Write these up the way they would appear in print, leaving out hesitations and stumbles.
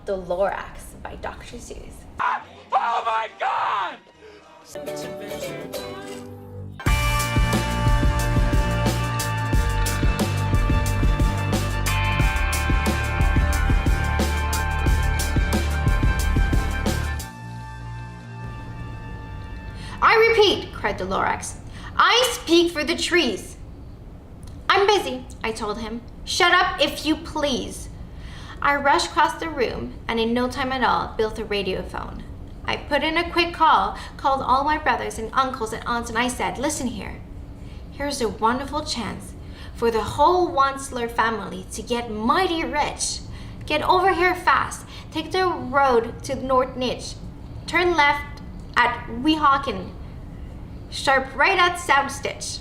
The Lorax by Dr. Seuss. Oh my God! I repeat, cried the Lorax, I speak for the trees. I'm busy, I told him. Shut up if you please. I rushed across the room and in no time at all built a radiophone. I put in a quick call, called all my brothers and uncles and aunts, and I said, listen here. Here's a wonderful chance for the whole Wansler family to get mighty rich. Get over here fast. Take the road to North Niche. Turn left at Weehawken. Sharp right at South Stitch.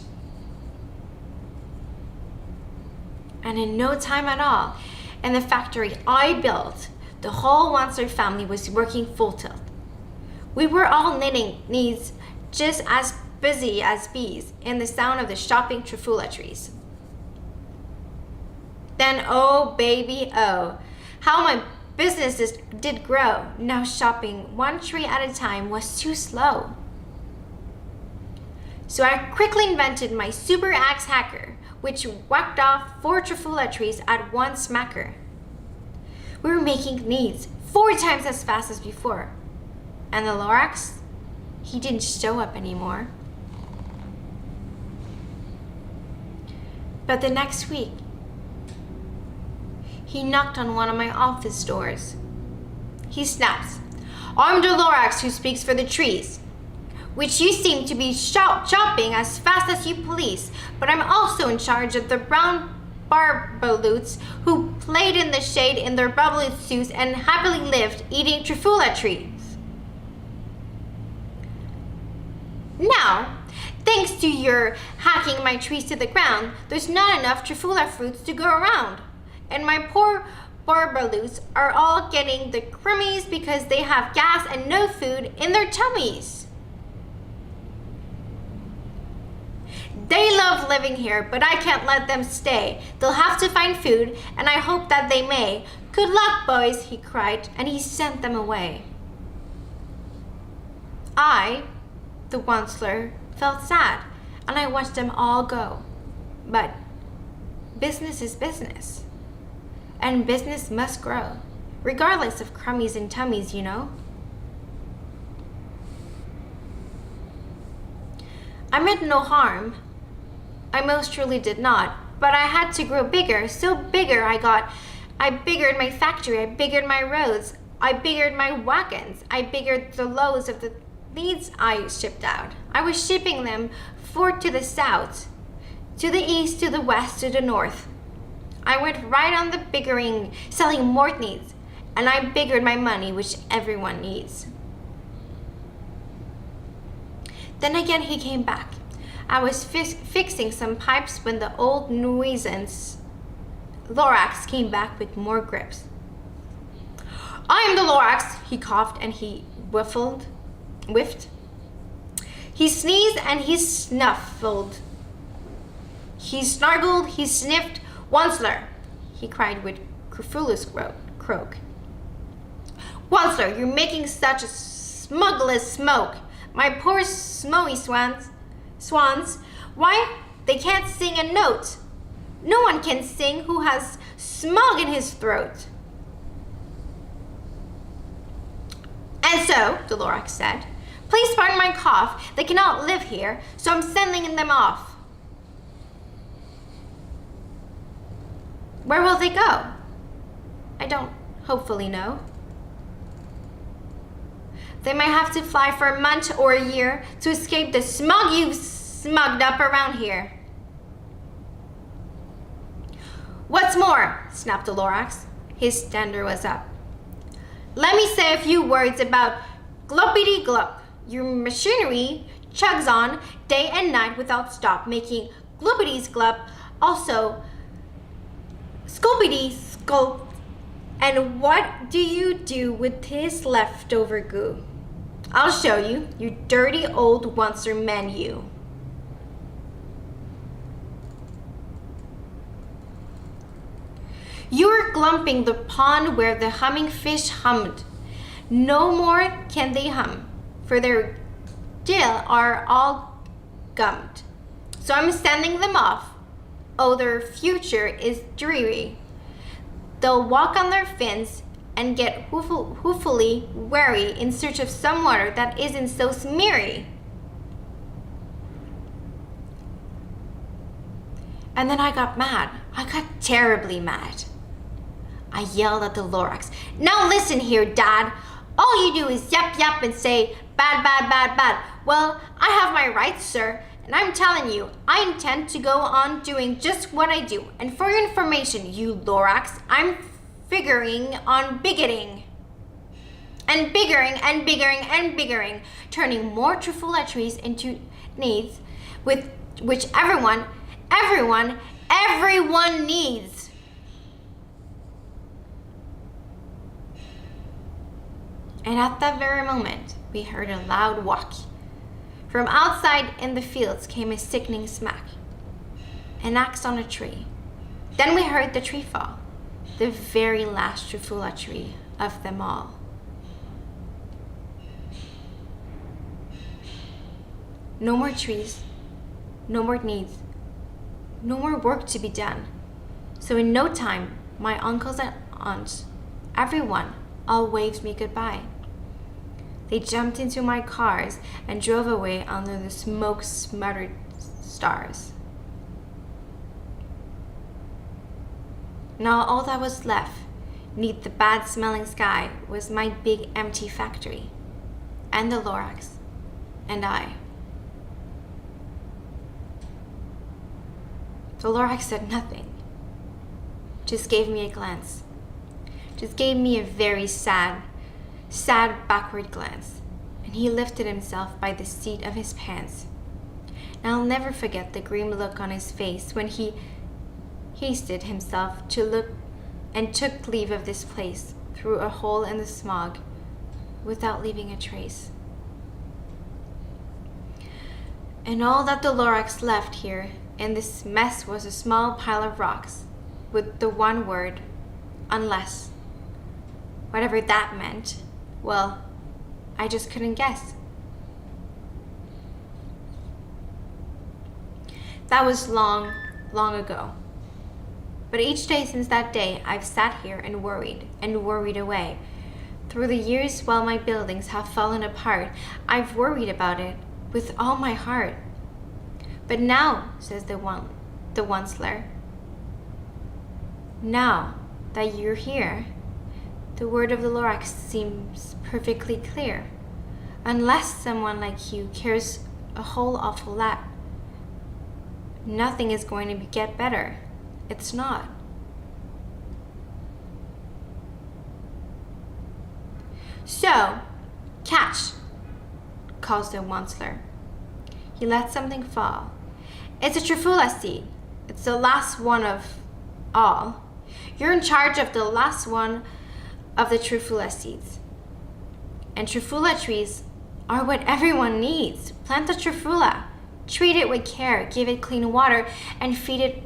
And in no time at all, in the factory I built, the whole Wansler family was working full tilt. We were all knitting needs just as busy as bees in the sound of the shopping trees. Then, oh baby, oh, how my businesses did grow. Now shopping one tree at a time was too slow. So I quickly invented my super axe hacker, which whacked off 4 trees at one smacker. We were making needs 4 times as fast as before. And the Lorax, he didn't show up anymore. But the next week, he knocked on one of my office doors. He snaps, I'm the Lorax who speaks for the trees, which you seem to be chopping as fast as you please, but I'm also in charge of the brown barbaloots who played in the shade in their bubbly suits and happily lived eating trees. Now, thanks to your hacking my trees to the ground, there's not enough trifula fruits to go around. And my poor barbaloots are all getting the crummies because they have gas and no food in their tummies. They love living here, but I can't let them stay. They'll have to find food, and I hope that they may. Good luck, boys, he cried, and he sent them away. I, the Wansler, felt sad, and I watched them all go. But business is business, and business must grow, regardless of crummies and tummies, you know. I meant no harm. I most truly did not, but I had to grow bigger, so bigger I biggered my factory, I biggered my roads, I biggered my wagons, I biggered the loads of the needs I shipped out. I was shipping them forth to the south, to the east, to the west, to the north. I went right on the biggering, selling more needs, and I biggered my money, which everyone needs. Then again he came back. I was fixing some pipes when the old nuisance Lorax came back with more grips. I am the Lorax, he coughed and he whiffed. He sneezed and he snuffled. He snargled, he sniffed. Wansler, he cried with crofulous croak. Wansler, you're making such a smugless smoke. My poor smoey swans, why, they can't sing a note. No one can sing who has smog in his throat. And so, the Lorax said, please pardon my cough. They cannot live here, so I'm sending them off. Where will they go? I don't hopefully know. They might have to fly for a month or a year to escape the smog you've smugged up around here. What's more, snapped the Lorax. His stander was up. Let me say a few words about gloppity glop. Your machinery chugs on day and night without stop, making gloppities glop, also sculpity sculpt. And what do you do with his leftover goo? I'll show you, you dirty old Wansler man, you. You're glumping the pond where the humming fish hummed. No more can they hum, for their gill are all gummed. So I'm sending them off. Oh, their future is dreary. They'll walk on their fins and get woefully weary in search of some water that isn't so smeary. And then I got mad. I got terribly mad. I yelled at the Lorax. Now listen here, Dad. All you do is yap yap and say bad, bad, bad, bad. Well, I have my rights, sir. And I'm telling you, I intend to go on doing just what I do. And for your information, you Lorax, I'm figuring on bigoting. And biggering and biggering and biggering, turning more trifouletteries into needs with which everyone needs. And at that very moment, we heard a loud walk. From outside in the fields came a sickening smack. An axe on a tree. Then we heard the tree fall, the very last trifoulettery of them all. No more trees, no more needs, no more work to be done. So in no time, my uncles and aunts, everyone, all waved me goodbye. They jumped into my cars and drove away under the smoke-smuttered stars. Now all that was left, 'neath the bad-smelling sky, was my big empty factory, and the Lorax, and I. The Lorax said nothing, just gave me a glance, just gave me a very sad backward glance, and he lifted himself by the seat of his pants. And I'll never forget the grim look on his face when he hasted himself to look and took leave of this place through a hole in the smog without leaving a trace. And all that the Lorax left here in this mess was a small pile of rocks with the one word, unless. Whatever that meant, well, I just couldn't guess. That was long, long ago. But each day since that day, I've sat here and worried away. Through the years while my buildings have fallen apart, I've worried about it with all my heart. But now, says the Onceler, now that you're here, the word of the Lorax seems perfectly clear. Unless someone like you cares a whole awful lot, nothing is going to get better. It's not. So, catch, calls the Onceler. He lets something fall. It's a trifula seed. It's the last one of all. You're in charge of the last one of the trifula seeds. And trifula trees are what everyone needs. Plant a trifula. Treat it with care. Give it clean water and feed it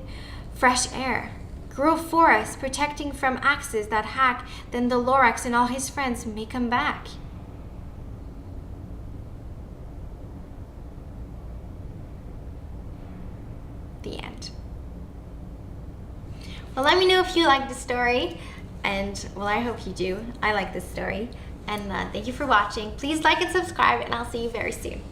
fresh air. Grow forests protecting from axes that hack. Then the Lorax and all his friends may come back. The end. Well, let me know if you like the story. And, well, I hope you do. I like this story. And thank you for watching. Please like and subscribe, and I'll see you very soon.